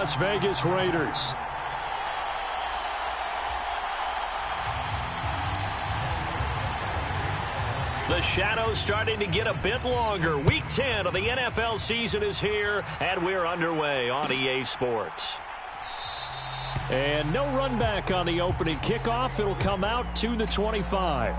Las Vegas Raiders. The shadow's starting to get a bit longer. Week 10 of the NFL season is here, and we're underway on EA Sports. And no run back on the opening kickoff. It'll come out to the 25.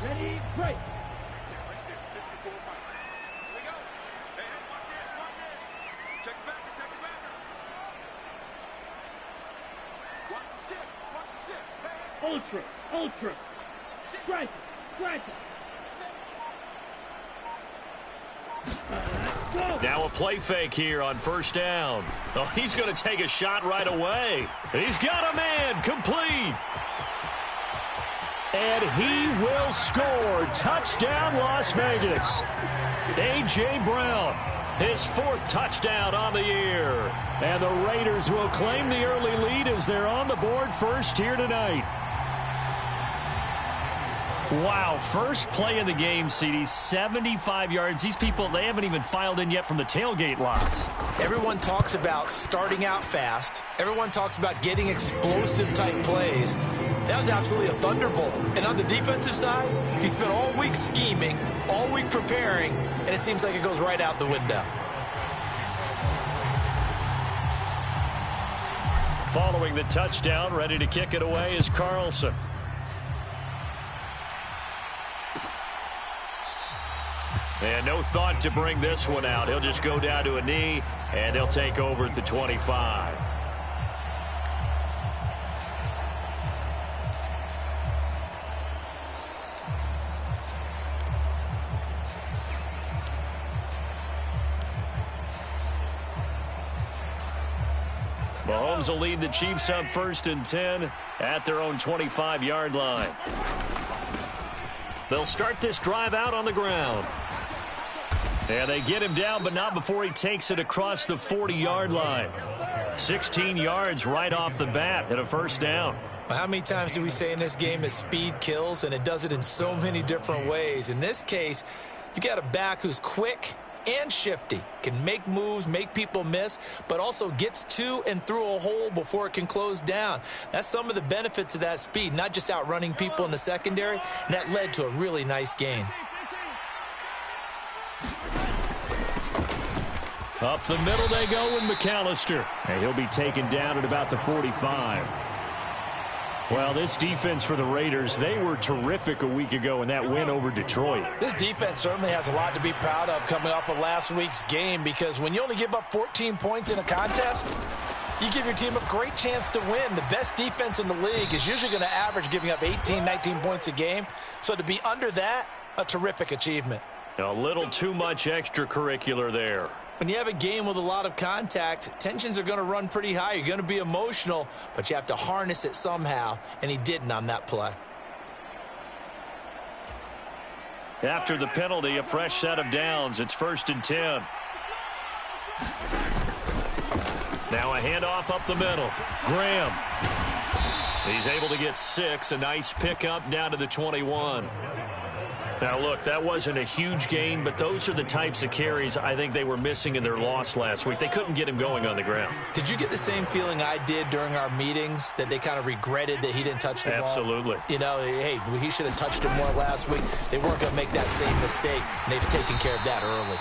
Ready, break. Ultra. Strike it. Now a play fake here on first down. Oh, he's going to take a shot right away. He's got a man, complete. And he will score. Touchdown, Las Vegas. A.J. Brown, his 4th touchdown on the year. And the Raiders will claim the early lead as they're on the board first here tonight. Wow, first play in the game, CD, 75 yards. These people, they haven't even filed in yet from the tailgate lots. Everyone talks about starting out fast. Everyone talks about getting explosive-type plays. That was absolutely a thunderbolt. And on the defensive side, he spent all week scheming, all week preparing, and it seems like it goes right out the window. Following the touchdown, ready to kick it away is Carlson. And no thought to bring this one out. He'll just go down to a knee, and they'll take over at the 25. Mahomes will lead the Chiefs up 1st and 10 at their own 25-yard line. They'll start this drive out on the ground. And they get him down, but not before he takes it across the 40-yard line. 16 yards right off the bat and a first down. Well, how many times do we say in this game that speed kills, and it does it in so many different ways? In this case, you got a back who's quick and shifty, can make moves, make people miss, but also gets to and through a hole before it can close down. That's some of the benefits of that speed, not just outrunning people in the secondary, and that led to a really nice gain. Up the middle they go with McAllister. And he'll be taken down at about the 45. Well, this defense for the Raiders, they were terrific a week ago in that win over Detroit. This defense certainly has a lot to be proud of coming off of last week's game, because when you only give up 14 points in a contest, you give your team a great chance to win. The best defense in the league is usually going to average giving up 18, 19 points a game. So to be under that, a terrific achievement. A little too much extracurricular there. When you have a game with a lot of contact, tensions are going to run pretty high. You're going to be emotional, but you have to harness it somehow, and he didn't on that play. After the penalty, a fresh set of downs. It's 1st and 10. Now a handoff up the middle. Graham. He's able to get 6. A nice pickup down to the 21. Now, look, that wasn't a huge gain, but those are the types of carries I think they were missing in their loss last week. They couldn't get him going on the ground. Did you get the same feeling I did during our meetings, that they kind of regretted that he didn't touch the ball? Absolutely. You know, hey, he should have touched it more last week. They weren't going to make that same mistake, and they've taken care of that early.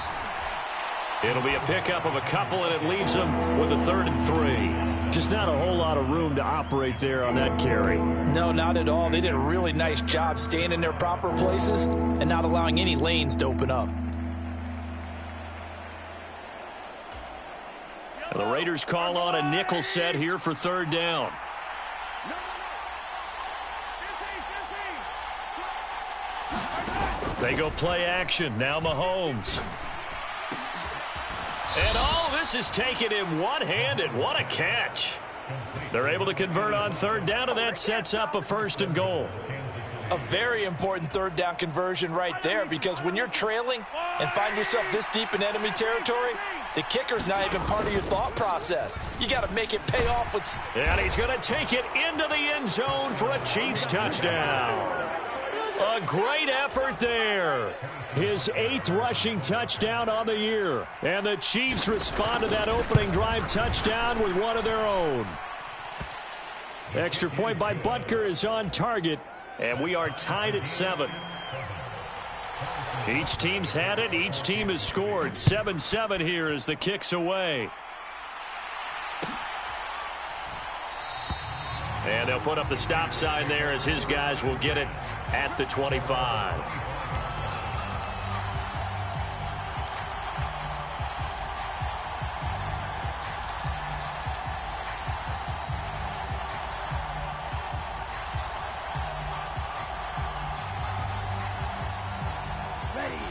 It'll be a pickup of a couple, and it leaves them with a 3rd and 3. Just not a whole lot of room to operate there on that carry. No, not at all. They did a really nice job staying in their proper places and not allowing any lanes to open up. The Raiders call on a nickel set here for 3rd down. They go play action. Now Mahomes. And all this is taken in one-handed. What a catch. They're able to convert on 3rd down, and that sets up a 1st and goal. A very important third down conversion right there, because when you're trailing and find yourself this deep in enemy territory, the kicker's not even part of your thought process. You got to make it pay off with... And he's going to take it into the end zone for a Chiefs touchdown. A great effort there. His 8th rushing touchdown on the year. And the Chiefs respond to that opening drive touchdown with one of their own. Extra point by Butker is on target. And we are tied at 7. Each team's had it. Each team has scored. 7-7 here as the kick's away. And they'll put up the stop sign there as his guys will get it at the 25.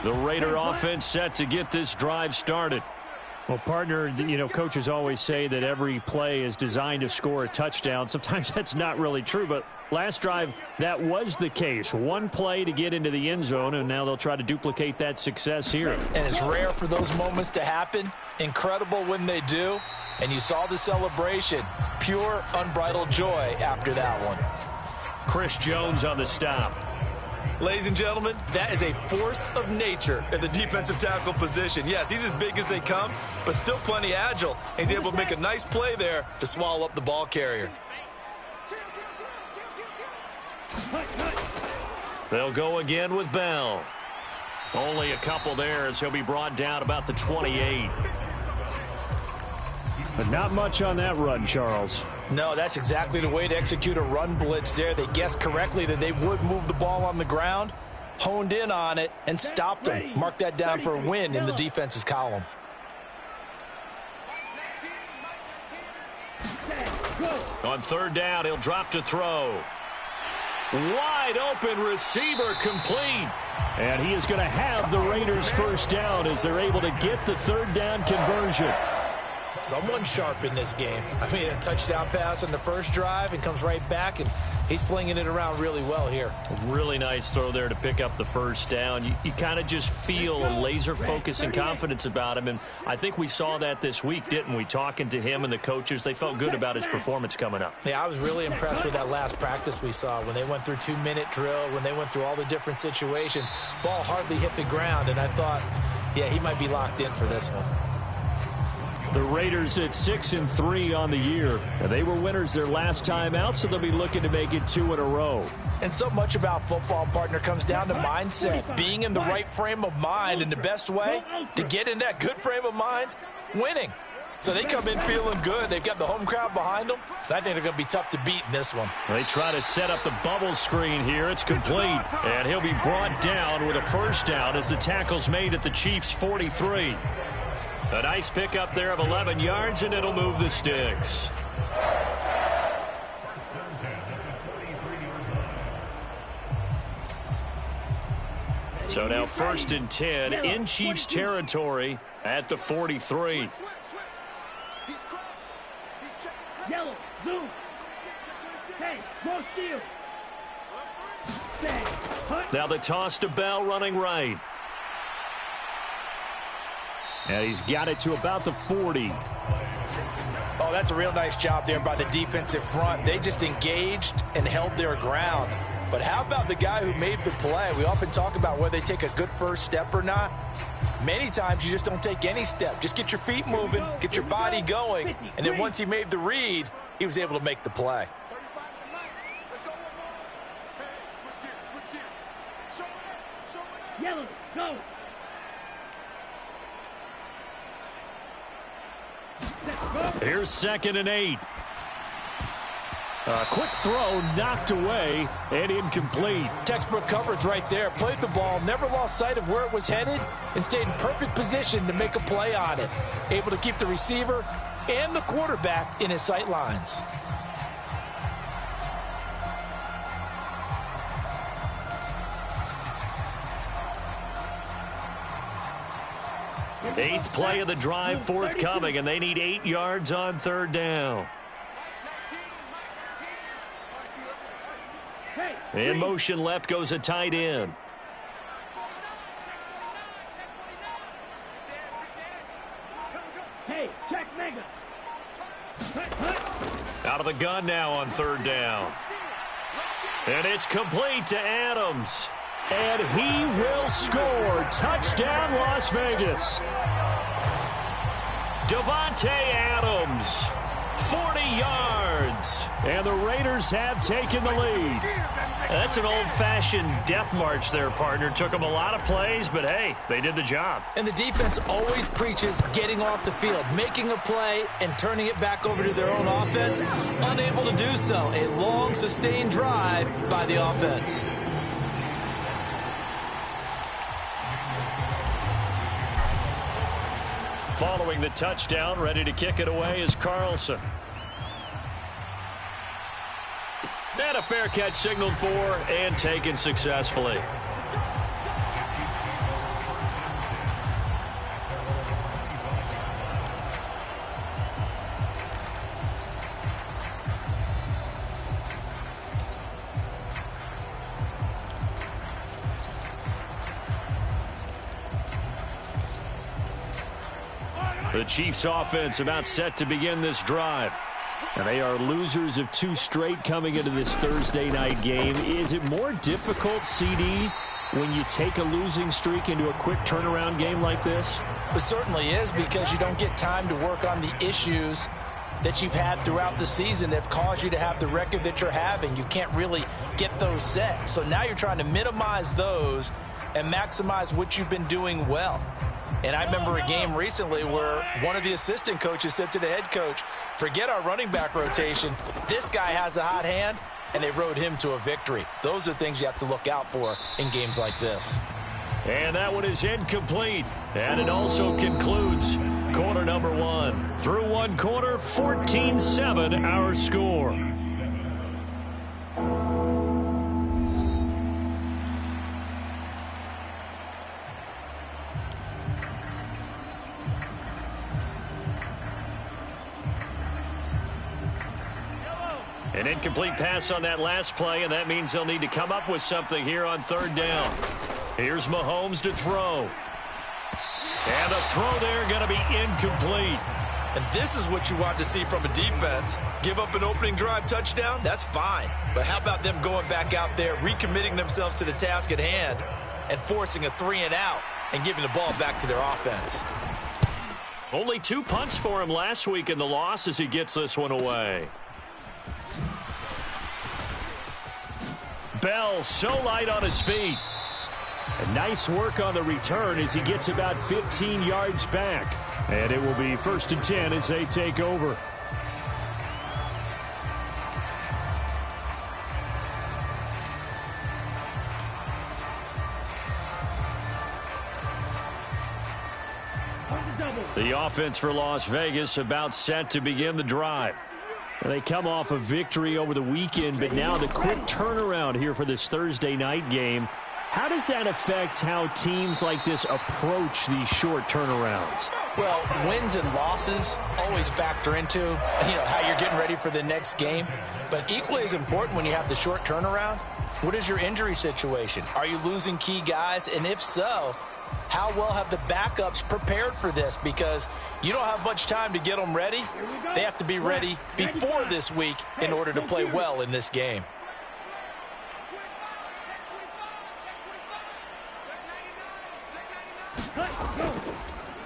The Raider offense set to get this drive started. Well, partner, you know, coaches always say that every play is designed to score a touchdown. Sometimes that's not really true, but last drive, that was the case. One play to get into the end zone, and now they'll try to duplicate that success here. And it's rare for those moments to happen. Incredible when they do. And you saw the celebration. Pure, unbridled joy after that one. Chris Jones on the stop. Ladies and gentlemen, that is a force of nature at the defensive tackle position. Yes, he's as big as they come, but still plenty agile. He's able to make a nice play there to swallow up the ball carrier. They'll go again with Bell. Only a couple there as he'll be brought down about the 28. But not much on that run, Charles. No, that's exactly the way to execute a run blitz there. They guessed correctly that they would move the ball on the ground, honed in on it, and stopped them. Mark that down for a win in the defense's column. On third down, he'll drop to throw. Wide open receiver complete. And he is going to have the Raiders first down as they're able to get the third down conversion. Someone sharp in this game. I mean, a touchdown pass on the first drive and comes right back, and he's flinging it around really well here. A really nice throw there to pick up the first down. You kind of just feel a laser focus and confidence about him, and I think we saw that this week, didn't we? Talking to him and the coaches, they felt good about his performance coming up. Yeah, I was really impressed with that last practice we saw when they went through 2-minute drill, when they went through all the different situations. Ball hardly hit the ground, and I thought, yeah, he might be locked in for this one. The Raiders at 6-3 on the year. And they were winners their last time out, so they'll be looking to make it 2 in a row. And so much about football, partner, comes down to mindset. Being in the right frame of mind, and the best way to get in that good frame of mind, winning. So they come in feeling good. They've got the home crowd behind them. I think they're going to be tough to beat in this one. They try to set up the bubble screen here. It's complete. And he'll be brought down with a first down as the tackle's made at the Chiefs' 43. A nice pickup there of 11 yards, and it'll move the sticks. So now 1st and 10 in Chiefs territory at the 43. Yellow, zoom. Hey, go steal. Now the toss to Bell running right. And he's got it to about the 40. Oh, that's a real nice job there by the defensive front. They just engaged and held their ground. But how about the guy who made the play? We often talk about whether they take a good first step or not. Many times you just don't take any step. Just get your feet moving, get your body going, and then once he made the read, he was able to make the play. Yellow, go. Here's 2nd and 8. A quick throw knocked away and incomplete. Textbook coverage right there. Played the ball, never lost sight of where it was headed, and stayed in perfect position to make a play on it. Able to keep the receiver and the quarterback in his sight lines. Eighth play of the drive forthcoming, and they need 8 yards on third down. Hey, In motion left goes a tight end. Hey, check mega. Out of the gun now on third down. And it's complete to Adams. And he will score. Touchdown, Las Vegas. Davante Adams, 40 yards. And the Raiders have taken the lead. That's an old-fashioned death march there, partner. Took them a lot of plays, but hey, they did the job. And the defense always preaches getting off the field, making a play, and turning it back over to their own offense. Unable to do so. A long, sustained drive by the offense. Following the touchdown, ready to kick it away is Carlson. And a fair catch signaled for and taken successfully. The Chiefs offense about set to begin this drive. And they are losers of 2 straight coming into this Thursday night game. Is it more difficult, CD, when you take a losing streak into a quick turnaround game like this? It certainly is, because you don't get time to work on the issues that you've had throughout the season that have caused you to have the record that you're having. You can't really get those set. So now you're trying to minimize those and maximize what you've been doing well. And I remember a game recently where one of the assistant coaches said to the head coach, forget our running back rotation. This guy has a hot hand, and they rode him to a victory. Those are things you have to look out for in games like this. And that one is incomplete. And it also concludes quarter number 1. Through one quarter, 14-7 our score. An incomplete pass on that last play, and that means they'll need to come up with something here on third down. Here's Mahomes to throw. And the throw there going to be incomplete. And this is what you want to see from a defense. Give up an opening drive touchdown, that's fine. But how about them going back out there, recommitting themselves to the task at hand, and forcing a 3-and-out and giving the ball back to their offense? Only 2 punts for him last week in the loss as he gets this one away. Bell so light on his feet. And nice work on the return as he gets about 15 yards back. And it will be 1st and 10 as they take over. The offense for Las Vegas about set to begin the drive. They come off a victory over the weekend, but now the quick turnaround here for this Thursday night game. How does that affect how teams like this approach these short turnarounds? Well, wins and losses always factor into, how you're getting ready for the next game. But equally as important when you have the short turnaround, what is your injury situation? Are you losing key guys? And if so, how well have the backups prepared for this? Because you don't have much time to get them ready. They have to be ready before this week in order to play well in this game.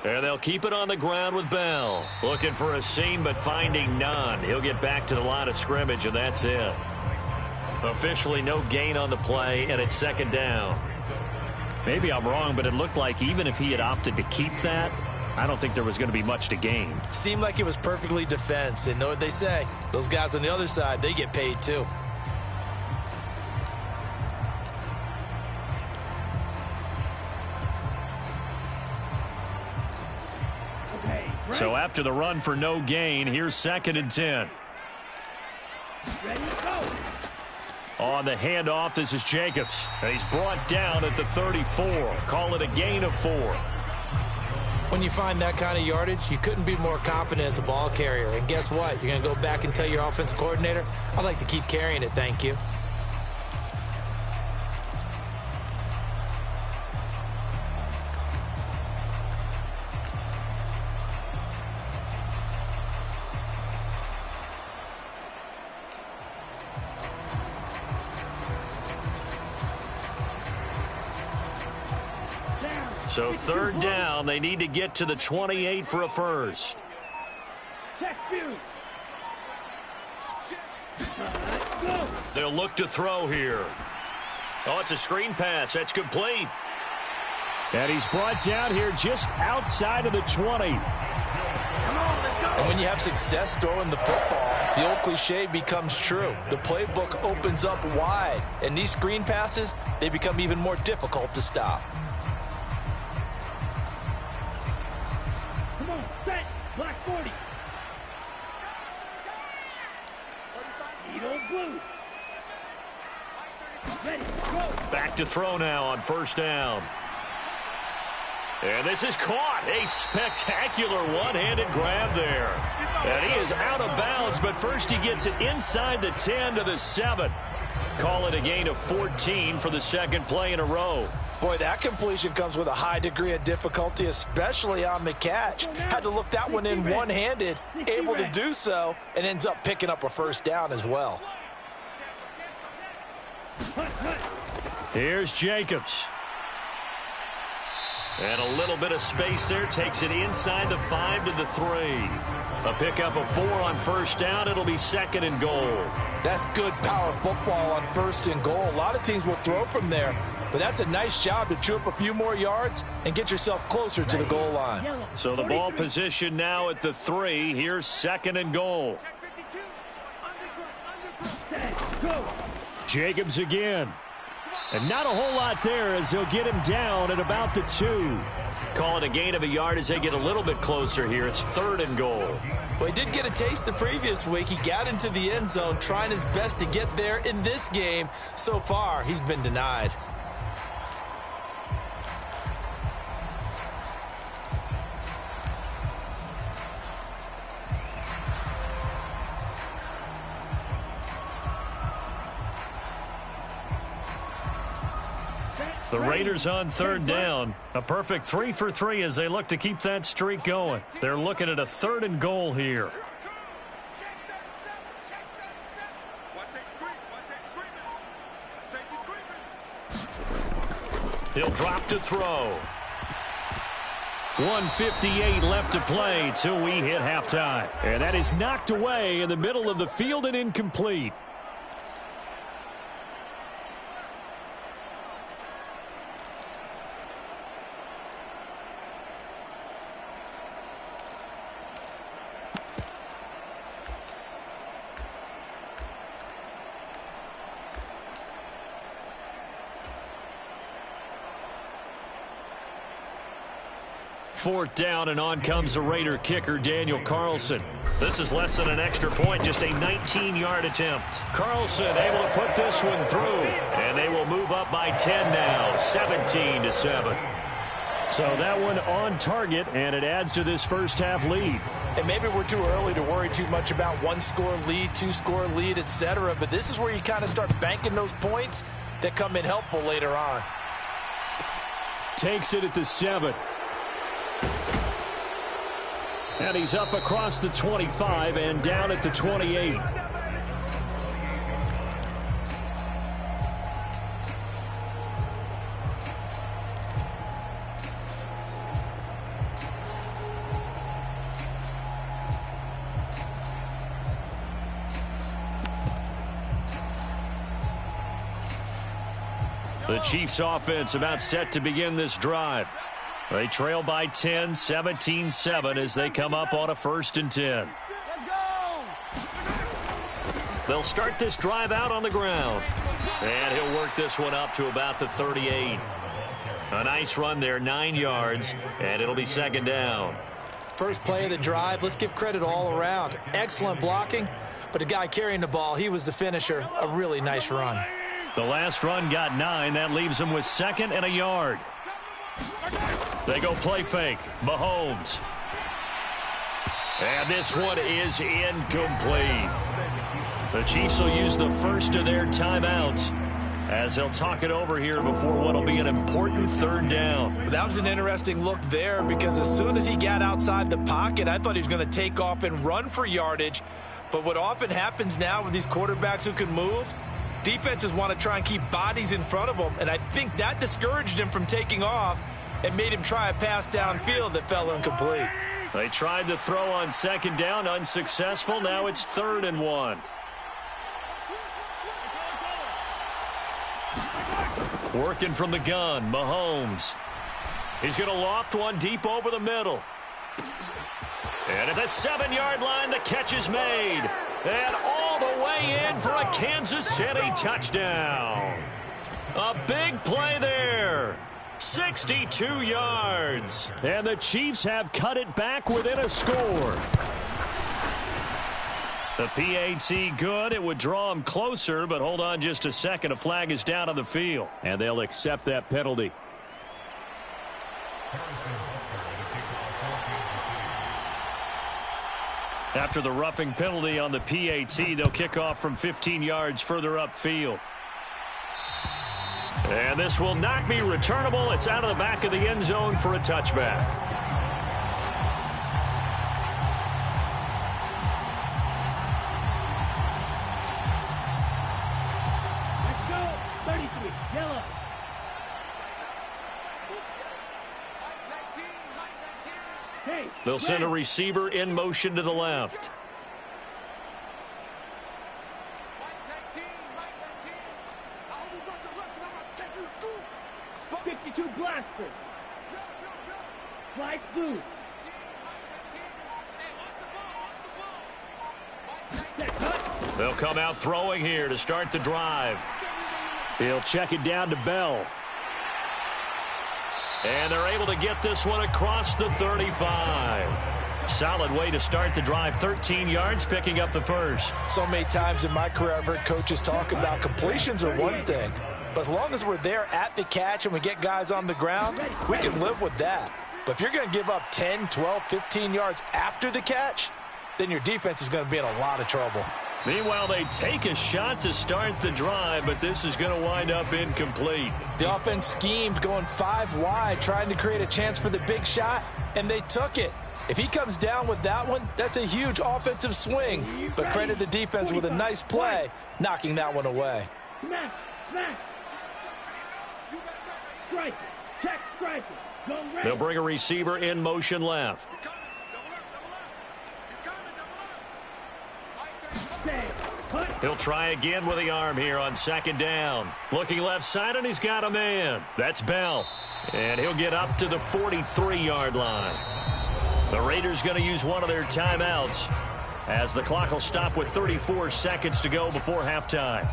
And they'll keep it on the ground with Bell. Looking for a seam, but finding none. He'll get back to the line of scrimmage, and that's it. Officially no gain on the play, and it's 2nd down. Maybe I'm wrong, but it looked like even if he had opted to keep that, I don't think there was going to be much to gain. Seemed like it was perfectly defense. And know what they say? Those guys on the other side, they get paid too. So after the run for no gain, here's 2nd and 10. Ready, go. On the handoff, this is Jacobs. And he's brought down at the 34. Call it a gain of 4. When you find that kind of yardage, you couldn't be more confident as a ball carrier. And guess what? You're going to go back and tell your offensive coordinator, I'd like to keep carrying it, thank you. So third down, they need to get to the 28 for a first. Check view. Go. They'll look to throw here. Oh, it's a screen pass. That's complete. And he's brought down here just outside of the 20. Come on, let's go. And when you have success throwing the football, the old cliche becomes true. The playbook opens up wide, and these screen passes, they become even more difficult to stop. Come on, set. Black 40. Edo blue. Ready, go. Back to throw now on first down. And this is caught. A spectacular one-handed grab there. And he is out of bounds, but first he gets it inside the 10 to the 7. Call it a gain of 14 for the second play in a row. Boy, that completion comes with a high degree of difficulty, especially on the catch. Had to look that one in one-handed, able to do so, and ends up picking up a first down as well. Here's Jacobs. And a little bit of space there, takes it inside the 5 to the 3. A pickup of 4 on first down. It'll be second and goal. That's good power football on first and goal. A lot of teams will throw from there, but that's a nice job to chew up a few more yards and get yourself closer to the goal line. So the ball position now at the 3. Here's second and goal. Go. Jacobs again. And not a whole lot there as they'll get him down at about the 2. Call it a gain of a yard as they get a little bit closer here. It's third and goal. Well, he did get a taste the previous week. He got into the end zone, trying his best to get there in this game. So far, he's been denied. The Raiders on third down. A perfect 3 for 3 as they look to keep that streak going. They're looking at a third and goal here. He'll drop to throw. 1:58 left to play till we hit halftime. And that is knocked away in the middle of the field and incomplete. Fourth down, and on comes the Raider kicker, Daniel Carlson. This is less than an extra point, just a 19-yard attempt. Carlson able to put this one through, and they will move up by 10 now, 17-7. So that one on target, and it adds to this first half lead. And maybe we're too early to worry too much about one-score lead, two-score lead, etc. But this is where you kind of start banking those points that come in helpful later on. Takes it at the 7. And he's up across the 25 and down at the 28. The Chiefs offense about set to begin this drive. They trail by 10, 17-7 as they come up on a 1st and 10. They'll start this drive out on the ground. And he'll work this one up to about the 38. A nice run there, 9 yards, and it'll be second down. First play of the drive, let's give credit all around. Excellent blocking, but the guy carrying the ball, he was the finisher. A really nice run. The last run got 9. That leaves them with 2nd and a yard. They go play fake. Mahomes. And this one is incomplete. The Chiefs will use the first of their timeouts as they'll talk it over here before what will be an important 3rd down. That was an interesting look there because as soon as he got outside the pocket, I thought he was going to take off and run for yardage. But what often happens now with these quarterbacks who can move, defenses want to try and keep bodies in front of them, and I think that discouraged him from taking off. and made him try a pass downfield that fell incomplete. They tried to throw on second down, unsuccessful. Now it's 3rd and 1. Working from the gun, Mahomes. He's going to loft one deep over the middle. And at the 7-yard line, the catch is made. And all the way in for a Kansas City touchdown. A big play there. 62 yards. And the Chiefs have cut it back within a score. The PAT good. It would draw him closer, but hold on just a second. A flag is down on the field. And they'll accept that penalty. After the roughing penalty on the PAT, they'll kick off from 15 yards further upfield. And this will not be returnable. It's out of the back of the end zone for a touchback. Let's go. 33. Yellow. Hey, They'll send a receiver in motion to the left. 52 blaster. Flight blue. They'll come out throwing here to start the drive. He'll check it down to Bell. And they're able to get this one across the 35. Solid way to start the drive. 13 yards, picking up the first. So many times in my career I've heard coaches talk about completions are one thing, but as long as we're there at the catch and we get guys on the ground, we can live with that. But if you're going to give up 10, 12, 15 yards after the catch, then your defense is going to be in a lot of trouble. Meanwhile, they take a shot to start the drive, but this is going to wind up incomplete. The offense schemed going 5 wide, trying to create a chance for the big shot, and they took it. If he comes down with that one, that's a huge offensive swing. But credit the defense with a nice play, knocking that one away. Smash, smash. Striker, check striker. Go right. They'll bring a receiver in motion left. He'll try again with the arm here on second down. Looking left side, and he's got a man. That's Bell. And he'll get up to the 43-yard line. The Raiders going to use one of their timeouts as the clock will stop with 34 seconds to go before halftime.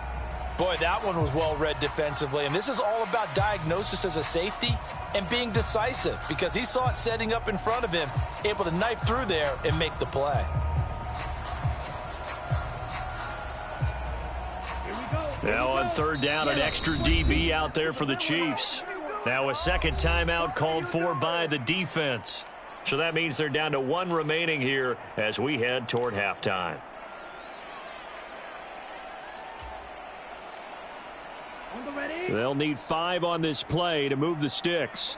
Boy, that one was well read defensively, and this is all about diagnosis as a safety and being decisive because he saw it setting up in front of him, able to knife through there and make the play. Now on third down, an extra DB out there for the Chiefs. Now a second timeout called for by the defense. So that means they're down to one remaining here as we head toward halftime. They'll need 5 on this play to move the sticks.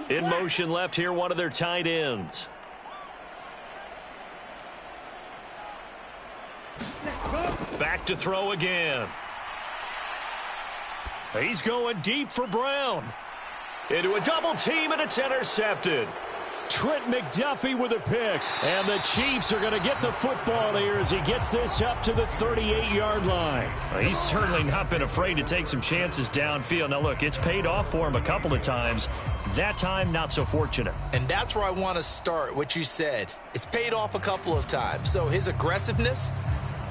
In motion left here, one of their tight ends. Back to throw again. He's going deep for Brown. Into a double team, and it's intercepted. Trent McDuffie with a pick. And the Chiefs are going to get the football here as he gets this up to the 38-yard line. He's certainly not been afraid to take some chances downfield. Now, look, it's paid off for him a couple of times. That time, not so fortunate. And that's where I want to start, what you said. It's paid off a couple of times. So his aggressiveness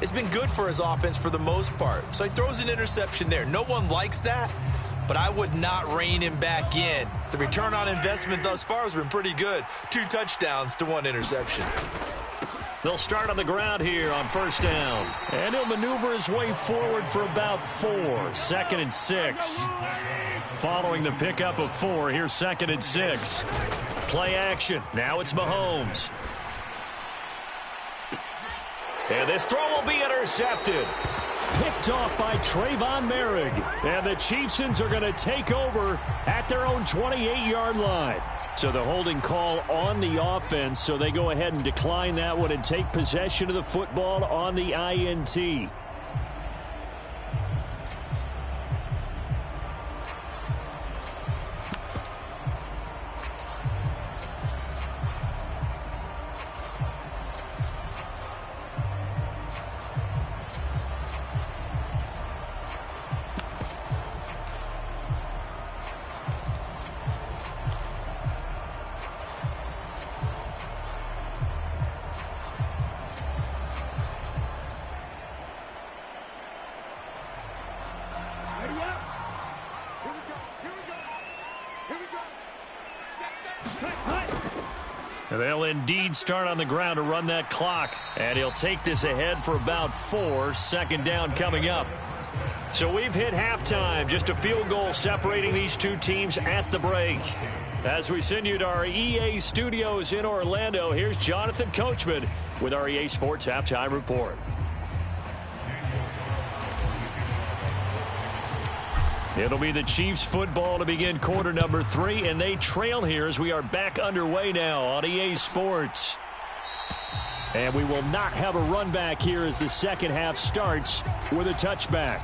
has been good for his offense for the most part. So he throws an interception there. No one likes that, but I would not rein him back in. The return on investment thus far has been pretty good. 2 touchdowns to 1 interception. They'll start on the ground here on first down. And he'll maneuver his way forward for about 4. 2nd and 6. Following the pickup of 4, here's 2nd and 6. Play action. Now it's Mahomes. And this throw will be intercepted. Picked off by Trayvon Merrick. And the Chiefsons are going to take over at their own 28-yard line. So the holding call on the offense, so they go ahead and decline that one and take possession of the football on the INT. They'll indeed start on the ground to run that clock. And he'll take this ahead for about 4. Second down coming up. So we've hit halftime. Just a field goal separating these two teams at the break. As we send you to our EA studios in Orlando, here's Jonathan Coachman with our EA Sports Halftime Report. It'll be the Chiefs football to begin quarter number 3, and they trail here as we are back underway now on EA Sports. And we will not have a run back here as the second half starts with a touchback.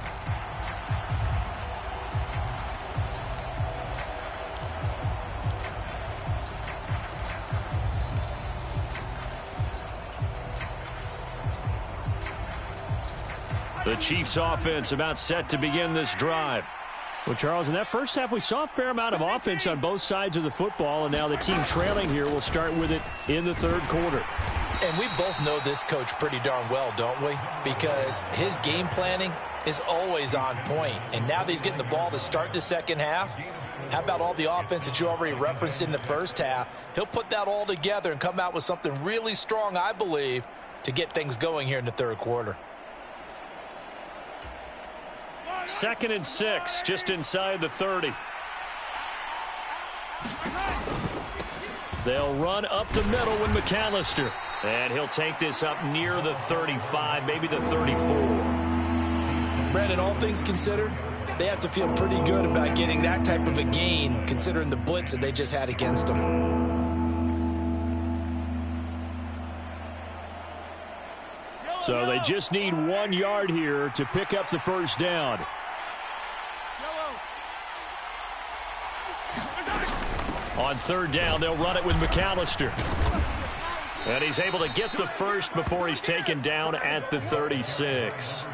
The Chiefs offense about set to begin this drive. Well, Charles, in that first half, we saw a fair amount of offense on both sides of the football, and now the team trailing here will start with it in the third quarter. And we both know this coach pretty darn well, don't we? Because his game planning is always on point. And now that he's getting the ball to start the second half, how about all the offense that you already referenced in the first half? He'll put that all together and come out with something really strong, I believe, to get things going here in the third quarter. 2nd and 6, just inside the 30. They'll run up the middle with McAllister. And he'll take this up near the 35, maybe the 34. Brandon, all things considered, they have to feel pretty good about getting that type of a gain, considering the blitz that they just had against them. So they just need 1 yard here to pick up the first down. On third down, they'll run it with McAllister. And he's able to get the first before he's taken down at the 36.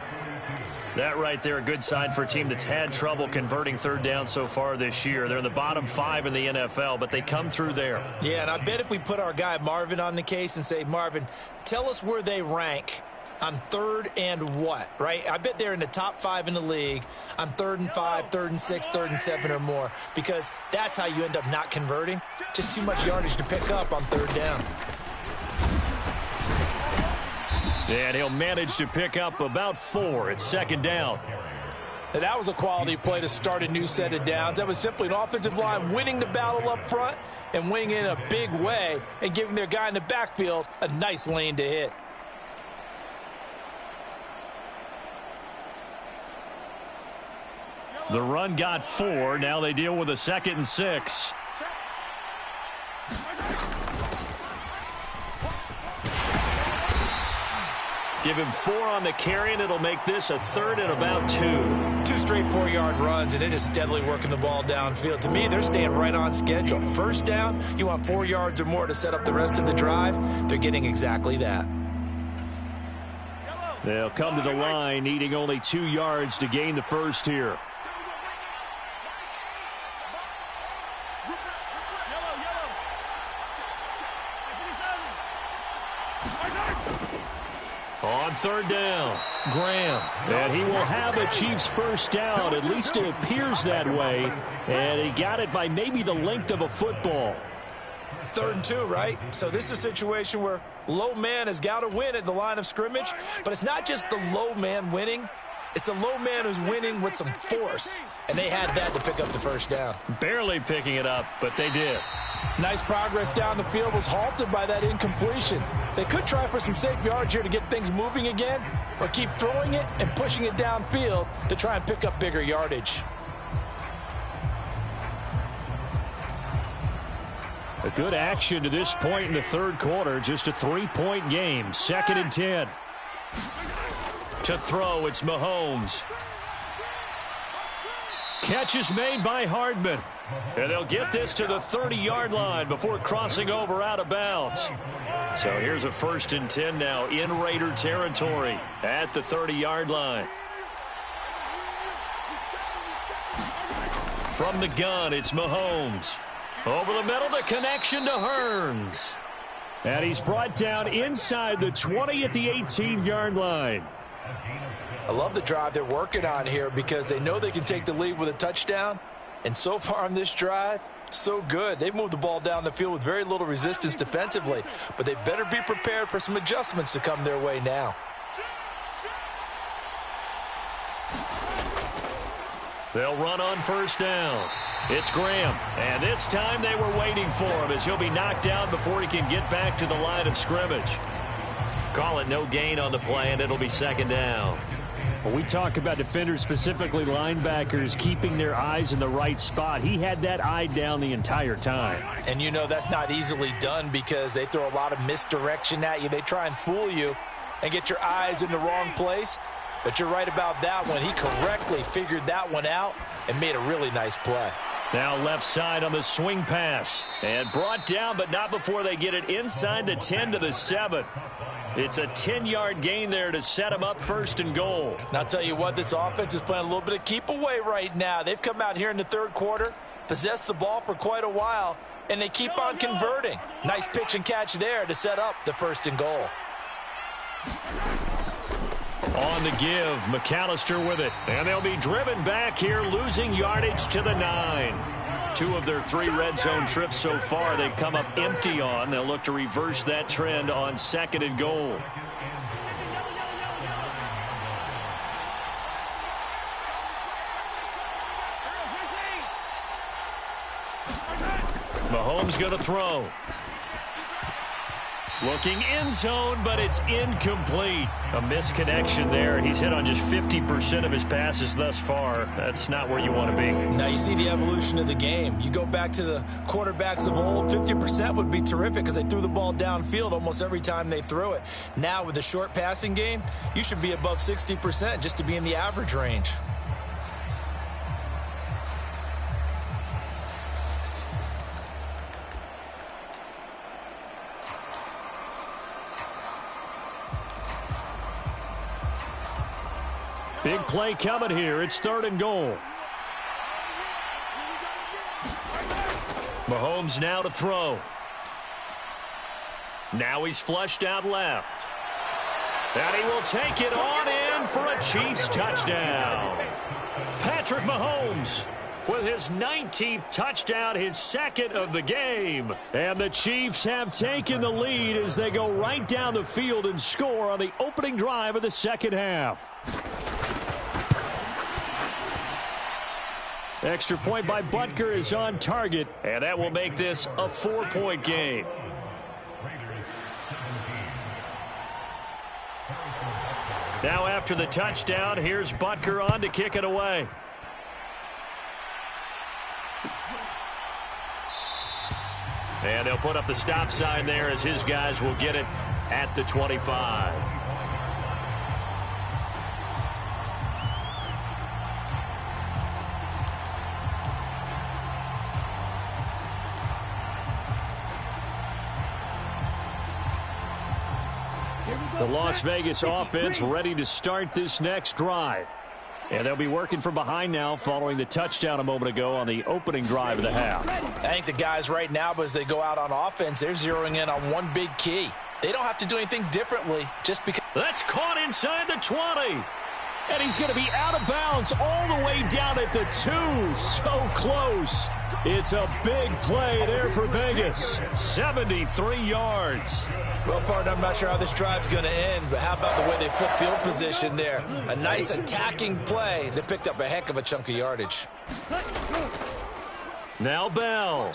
That right there, a good sign for a team that's had trouble converting third down so far this year. They're in the bottom 5 in the NFL, but they come through there. Yeah, and I bet if we put our guy Marvin on the case and say, Marvin, tell us where they rank on third and what, right? I bet they're in the top 5 in the league on 3rd and 5, 3rd and 6, 3rd and 7 or more, because that's how you end up not converting. Just too much yardage to pick up on third down. And he'll manage to pick up about 4. It's second down. Now, that was a quality play to start a new set of downs. That was simply an offensive line winning the battle up front and winning in a big way and giving their guy in the backfield a nice lane to hit. The run got 4. Now they deal with a 2nd and 6. Give him 4 on the carry, and it'll make this a 3rd and about 2. 2 straight 4-yard runs, and it is steadily working the ball downfield. To me, they're staying right on schedule. First down, you want 4 yards or more to set up the rest of the drive. They're getting exactly that. They'll come to the line, needing only 2 yards to gain the first here. On third down, Graham. And he will have a Chiefs first down. At least it appears that way. And he got it by maybe the length of a football. 3rd and 2, right? So this is a situation where low man has got to win at the line of scrimmage. But it's not just the low man winning. It's the low man who's winning with some force. And they had that to pick up the first down. Barely picking it up, but they did. Nice progress down the field was halted by that incompletion. They could try for some safe yards here to get things moving again, or keep throwing it and pushing it downfield to try and pick up bigger yardage. A good action to this point in the third quarter. Just a 3-point game. 2nd and 10. To throw, it's Mahomes. Catch is made by Hardman. And they'll get this to the 30-yard line before crossing over out of bounds. So here's a 1st and 10 now in Raider territory at the 30-yard line. From the gun, it's Mahomes. Over the middle, the connection to Hearns. And he's brought down inside the 20 at the 18-yard line. I love the drive they're working on here because they know they can take the lead with a touchdown. And so far on this drive, So good. They've moved the ball down the field with very little resistance defensively, but they better be prepared for some adjustments to come their way now. They'll run on first down. It's Graham, and this time they were waiting for him as he'll be knocked down before he can get back to the line of scrimmage. Call it no gain on the play, and it'll be second down. Well, we talk about defenders, specifically linebackers, keeping their eyes in the right spot. He had that eye down the entire time. And you know that's not easily done because they throw a lot of misdirection at you. They try and fool you and get your eyes in the wrong place. But you're right about that one. He correctly figured that one out and made a really nice play. Now left side on the swing pass. And brought down, but not before they get it inside the 10 to the 7. It's a 10-yard gain there to set him up first and goal. And I'll tell you what, this offense is playing a little bit of keep away right now. They've come out here in the third quarter, possessed the ball for quite a while, and they keep on converting. Nice pitch and catch there to set up the first and goal. On the give, McAllister with it. And they'll be driven back here, losing yardage to the 9. 2 of their 3 red zone trips so far they've come up empty on. They'll look to reverse that trend on second and goal. Mahomes going to throw. Looking end zone, but it's incomplete. A misconnection there. He's hit on just 50% of his passes thus far. That's not where you want to be. Now you see the evolution of the game. You go back to the quarterbacks of old, 50% would be terrific because they threw the ball downfield almost every time they threw it. Now with the short passing game, you should be above 60% just to be in the average range. Big play coming here. It's third and goal. Mahomes now to throw. Now he's flushed out left. And he will take it on in for a Chiefs touchdown. Patrick Mahomes with his 19th touchdown, his second of the game. And the Chiefs have taken the lead as they go right down the field and score on the opening drive of the second half. Extra point by Butker is on target. And that will make this a 4-point game. Now after the touchdown, here's Butker on to kick it away. And they'll put up the stop sign there as his guys will get it at the 25. The Las Vegas offense ready to start this next drive. And they'll be working from behind now following the touchdown a moment ago on the opening drive of the half. I think the guys right now, as they go out on offense, they're zeroing in on one big key. They don't have to do anything differently just because. That's caught inside the 20. And he's going to be out of bounds all the way down at the 2. So close. It's a big play there for Vegas. 73 yards. Well, partner, I'm not sure how this drive's going to end, but how about the way they flip field position there? A nice attacking play that picked up a heck of a chunk of yardage. Now Bell.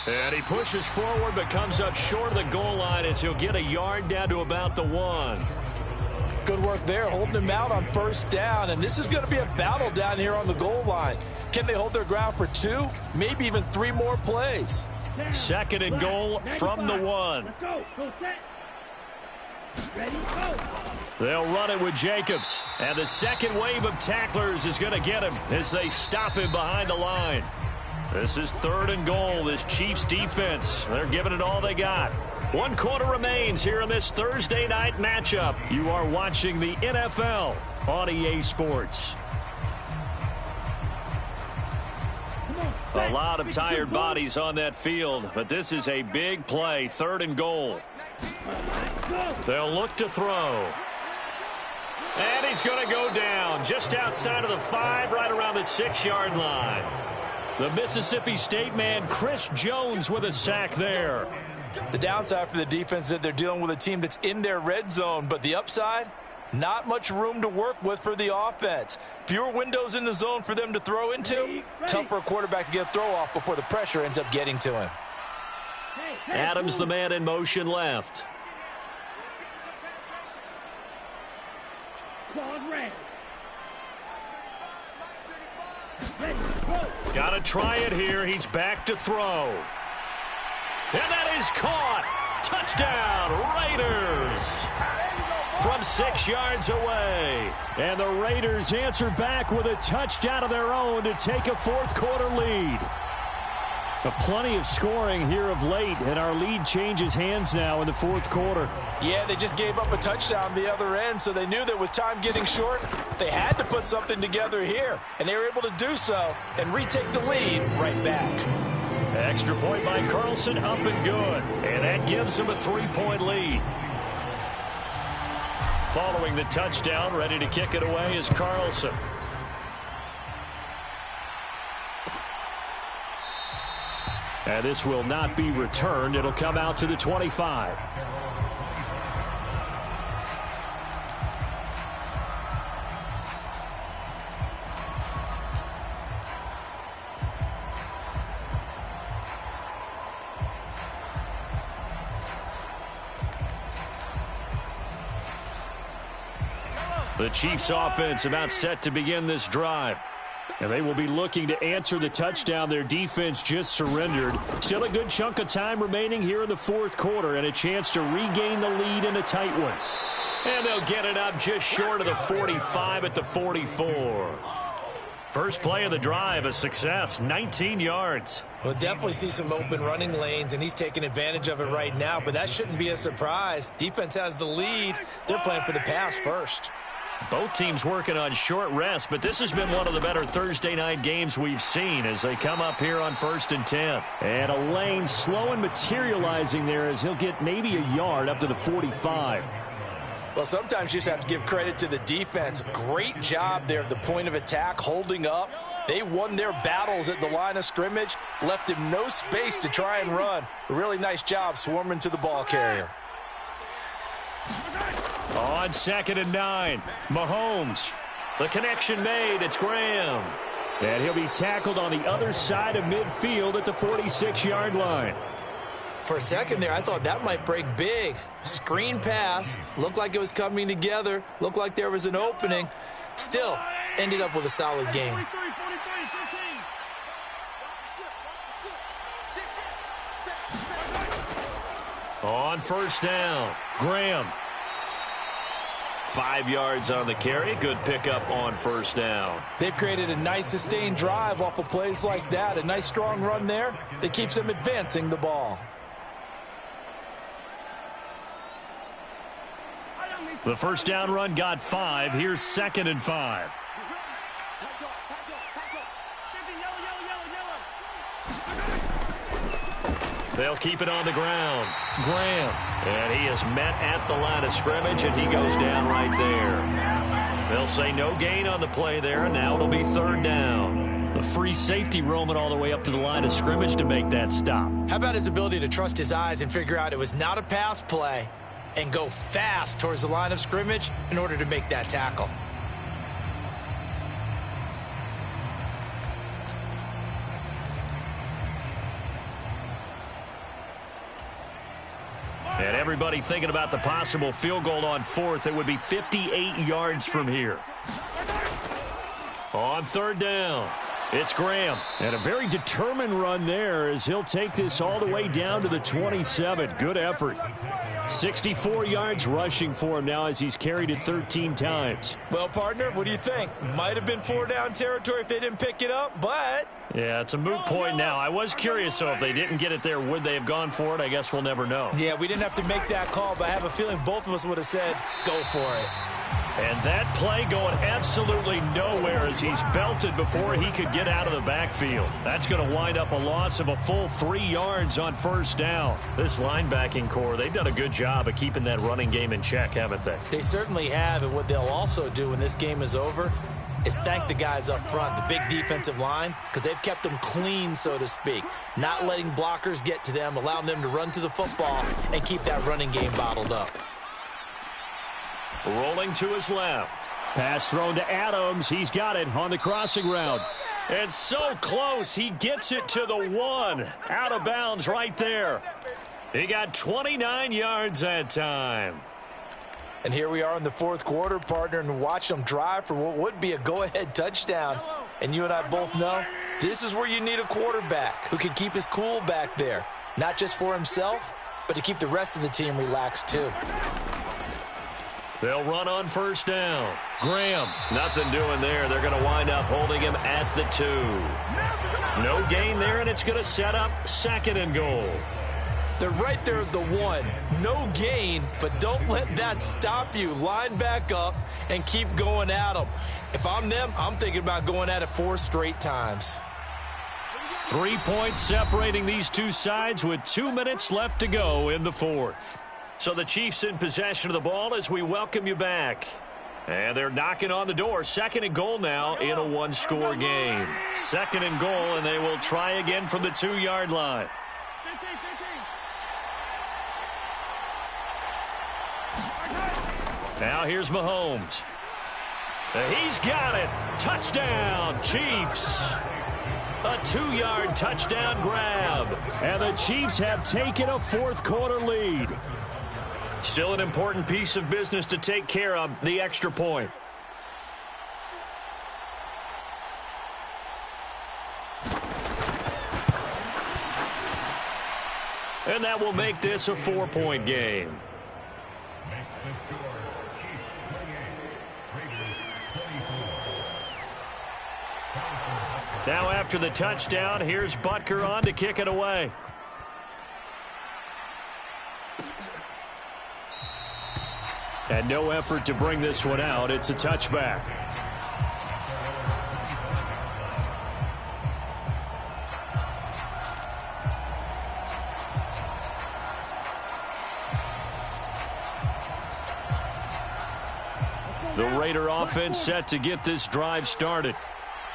And he pushes forward but comes up short of the goal line as he'll get a yard down to about the 1. Good work there, holding him out on first down. And this is going to be a battle down here on the goal line. Can they hold their ground for 2, maybe even 3 more plays? Second and goal from the 1. They'll run it with Jacobs. And the second wave of tacklers is going to get him as they stop him behind the line. This is third and goal. This Chiefs defense, they're giving it all they got. 1 quarter remains here in this Thursday night matchup. You are watching the NFL on EA Sports. A lot of tired bodies on that field, but this is a big play. Third and goal. They'll look to throw. And he's going to go down just outside of the 5, right around the 6-yard line. The Mississippi State man, Chris Jones, with a sack there. The downside for the defense is that they're dealing with a team that's in their red zone, but the upside, not much room to work with for the offense. Fewer windows in the zone for them to throw into. Tough for a quarterback to get a throw off before the pressure ends up getting to him. Adams, the man in motion left. Got to try it here. He's back to throw. And that is caught. Touchdown, Raiders. From 6 yards away. And the Raiders answer back with a touchdown of their own to take a fourth-quarter lead. Plenty of scoring here of late, and our lead changes hands now in the fourth quarter. Yeah, they just gave up a touchdown the other end, so they knew that with time getting short, they had to put something together here, and they were able to do so and retake the lead right back. Extra point by Carlson, up and good, and that gives them a 3-point lead. Following the touchdown, ready to kick it away is Carlson. And this will not be returned. It'll come out to the 25. The Chiefs offense about set to begin this drive. And they will be looking to answer the touchdown their defense just surrendered. Still a good chunk of time remaining here in the fourth quarter and a chance to regain the lead in a tight one. And they'll get it up just short of the 45 at the 44. First play of the drive, a success, 19 yards. We'll definitely see some open running lanes, and he's taking advantage of it right now, but that shouldn't be a surprise. Defense has the lead. They're playing for the pass first. Both teams working on short rest, but this has been one of the better Thursday night games we've seen as they come up here on 1st and 10. And a lane slow and materializing there as he'll get maybe a yard up to the 45. Well, sometimes you just have to give credit to the defense. Great job there at the point of attack, holding up. They won their battles at the line of scrimmage, left him no space to try and run. A really nice job swarming to the ball carrier. On 2nd and 9, Mahomes. The connection made. It's Graham. And he'll be tackled on the other side of midfield at the 46-yard line. For a second there, I thought that might break big. Screen pass. Looked like it was coming together. Looked like there was an opening. Still, ended up with a solid game. On 1st down, Graham. 5 yards on the carry. Good pickup on 1st down. They've created a nice sustained drive off of plays like that. A nice strong run there that keeps them advancing the ball. The 1st down run got 5. Here's 2nd and 5. They'll keep it on the ground. Graham. And he is met at the line of scrimmage, and he goes down right there. They'll say no gain on the play there, and now it'll be 3rd down. The free safety roaming all the way up to the line of scrimmage to make that stop. How about his ability to trust his eyes and figure out it was not a pass play and go fast towards the line of scrimmage in order to make that tackle? And everybody thinking about the possible field goal on 4th. It would be 58 yards from here. On 3rd down, it's Graham. And a very determined run there as he'll take this all the way down to the 27. Good effort. 64 yards rushing for him now as he's carried it 13 times. Well, partner, what do you think? Might have been 4-down territory if they didn't pick it up, but... Yeah, it's a moot point now. I was curious, so if they didn't get it there, would they have gone for it? I guess we'll never know. Yeah, we didn't have to make that call, but I have a feeling both of us would have said, go for it. And that play going absolutely nowhere as he's belted before he could get out of the backfield. That's going to wind up a loss of a full 3 yards on 1st down. This linebacking core, they've done a good job of keeping that running game in check, haven't they? They certainly have, and what they'll also do when this game is over, is thank the guys up front, the big defensive line, because they've kept them clean, so to speak, not letting blockers get to them, allowing them to run to the football and keep that running game bottled up. Rolling to his left. Pass thrown to Adams. He's got it on the crossing route. And so close, he gets it to the 1. Out of bounds right there. He got 29 yards that time. And here we are in the fourth quarter, partner, and watch them drive for what would be a go-ahead touchdown. And you and I both know this is where you need a quarterback who can keep his cool back there, not just for himself, but to keep the rest of the team relaxed too. They'll run on first down. Graham, nothing doing there. They're going to wind up holding him at the 2. No gain there, and it's going to set up 2nd and goal. They're right there at the 1. No gain, but don't let that stop you. Line back up and keep going at them. If I'm them, I'm thinking about going at it 4 straight times. 3 points separating these two sides with 2 minutes left to go in the fourth. So the Chiefs in possession of the ball as we welcome you back. And they're knocking on the door. 2nd and goal now in a 1-score game. 2nd and goal, and they will try again from the 2-yard line. Now here's Mahomes. He's got it. Touchdown, Chiefs. A 2-yard touchdown grab. And the Chiefs have taken a fourth-quarter lead. Still an important piece of business to take care of, the extra point. And that will make this a 4-point game. Now after the touchdown, here's Butker on to kick it away. And no effort to bring this one out. It's a touchback. The Raider offense set to get this drive started.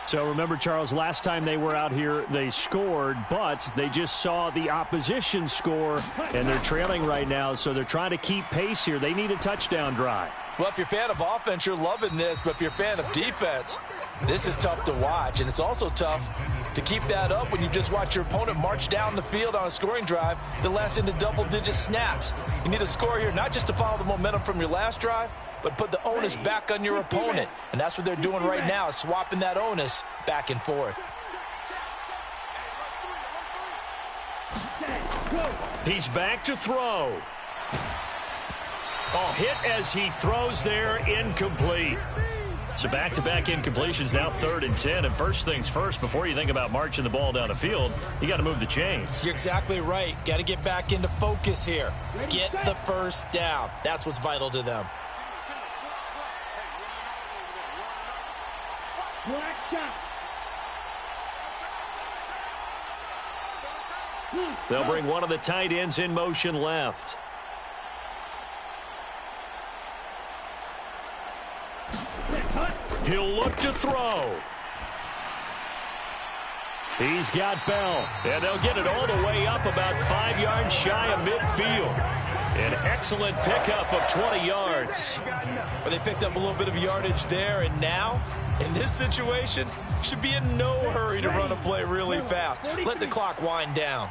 So remember, Charles, last time they were out here, they scored, but they just saw the opposition score, and they're trailing right now, so they're trying to keep pace here. They need a touchdown drive. Well, if you're a fan of offense, you're loving this, but if you're a fan of defense, this is tough to watch, and it's also tough to keep that up when you just watch your opponent march down the field on a scoring drive that lasts into double-digit snaps. You need a score here, not just to follow the momentum from your last drive, but put the onus back on your opponent. And that's what they're doing right now, swapping that onus back and forth. He's back to throw. Oh, hit as he throws there, incomplete. So back-to-back incompletions, now 3rd and 10. And first things first, before you think about marching the ball down the field, you got to move the chains. You're exactly right. Got to get back into focus here. Get the first down. That's what's vital to them. Black shot. They'll bring one of the tight ends in motion left. He'll look to throw. He's got Bell. And they'll get it all the way up about 5 yards shy of midfield. An excellent pickup of 20 yards. But they picked up a little bit of yardage there, and now, in this situation, should be in no hurry to run a play really fast. Let the clock wind down.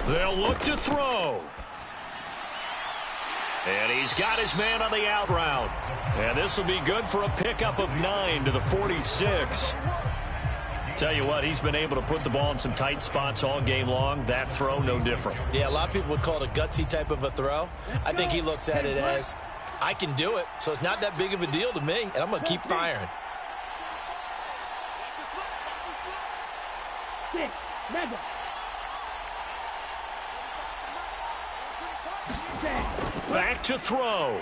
They'll look to throw. And he's got his man on the out route. And this will be good for a pickup of 9 to the 46. Tell you what, he's been able to put the ball in some tight spots all game long. That throw, no different. Yeah, a lot of people would call it a gutsy type of a throw. I think he looks at it as, I can do it, so it's not that big of a deal to me, and I'm going to keep firing. Back to throw.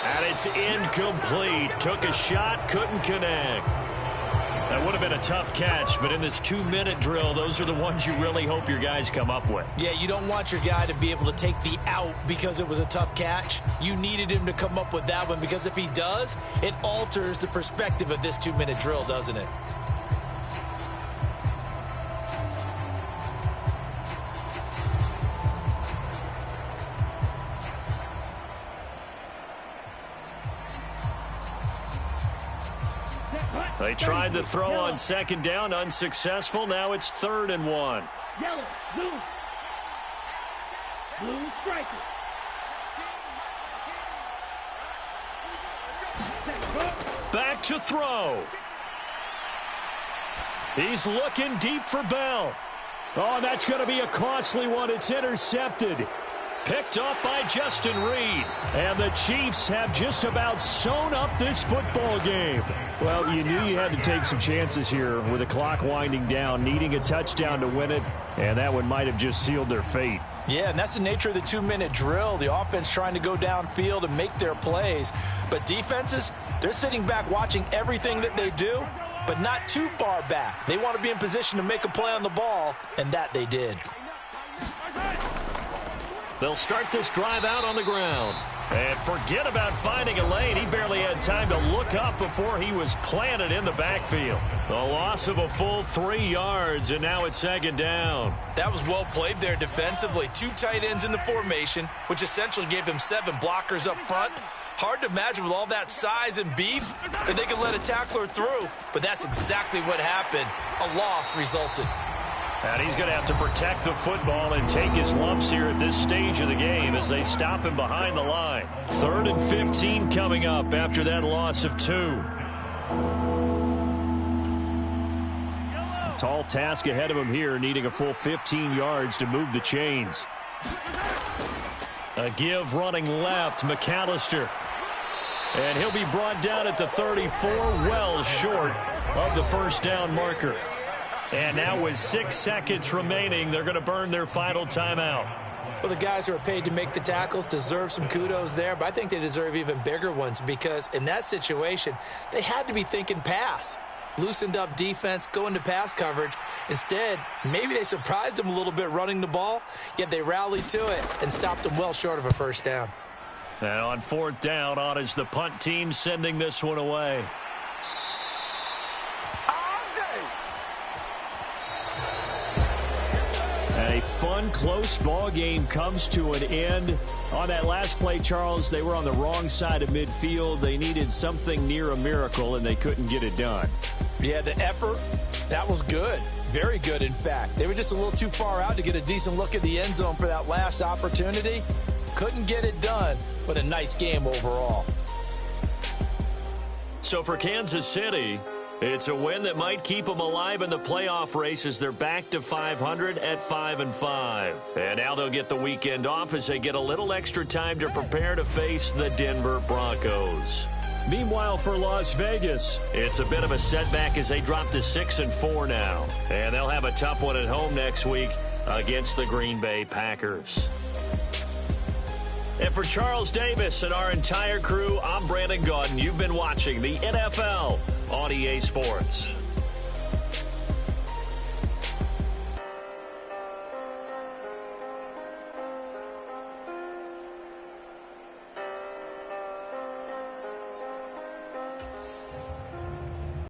And it's incomplete. Took a shot, couldn't connect. That would have been a tough catch, but in this 2-minute drill, those are the ones you really hope your guys come up with. Yeah, you don't want your guy to be able to take the out because it was a tough catch. You needed him to come up with that one, because if he does, it alters the perspective of this 2-minute drill, doesn't it? They tried the throw on second down, unsuccessful. Now it's 3rd and 1. Yellow, blue. Blue striker. Back to throw. He's looking deep for Bell. Oh, that's going to be a costly one. It's intercepted. Picked off by Justin Reed. And the Chiefs have just about sewn up this football game. Well, you knew you had to take some chances here with the clock winding down, needing a touchdown to win it, and that one might have just sealed their fate. Yeah, and that's the nature of the 2-minute drill. The offense trying to go downfield and make their plays. But defenses, they're sitting back watching everything that they do, but not too far back. They want to be in position to make a play on the ball, and that they did. They'll start this drive out on the ground. And forget about finding a lane. He barely had time to look up before he was planted in the backfield. A loss of a full 3 yards, and now it's 2nd down. That was well played there defensively. 2 tight ends in the formation, which essentially gave them 7 blockers up front. Hard to imagine with all that size and beef that they could let a tackler through, but that's exactly what happened. A loss resulted. And he's going to have to protect the football and take his lumps here at this stage of the game as they stop him behind the line. 3rd and 15 coming up after that loss of 2. A tall task ahead of him here, needing a full 15 yards to move the chains. A give running left, McAllister. And he'll be brought down at the 34, well short of the 1st down marker. And now with 6 seconds remaining, they're going to burn their final timeout. Well, the guys who are paid to make the tackles deserve some kudos there, but I think they deserve even bigger ones, because in that situation, they had to be thinking pass. Loosened up defense, going to pass coverage. Instead, maybe they surprised them a little bit running the ball, yet they rallied to it and stopped them well short of a 1st down. And on 4th down, on is the punt team sending this one away. A fun, close ball game comes to an end. On that last play, Charles, they were on the wrong side of midfield. They needed something near a miracle, and they couldn't get it done. Yeah, the effort, that was good. Very good, in fact. They were just a little too far out to get a decent look at the end zone for that last opportunity. Couldn't get it done, but a nice game overall. So for Kansas City, it's a win that might keep them alive in the playoff race as they're back to 500 at 5-5. And now they'll get the weekend off as they get a little extra time to prepare to face the Denver Broncos. Meanwhile, for Las Vegas, it's a bit of a setback as they drop to 6-4 now. And they'll have a tough one at home next week against the Green Bay Packers. And for Charles Davis and our entire crew, I'm Brandon Gaudin. You've been watching the NFL on EA Sports.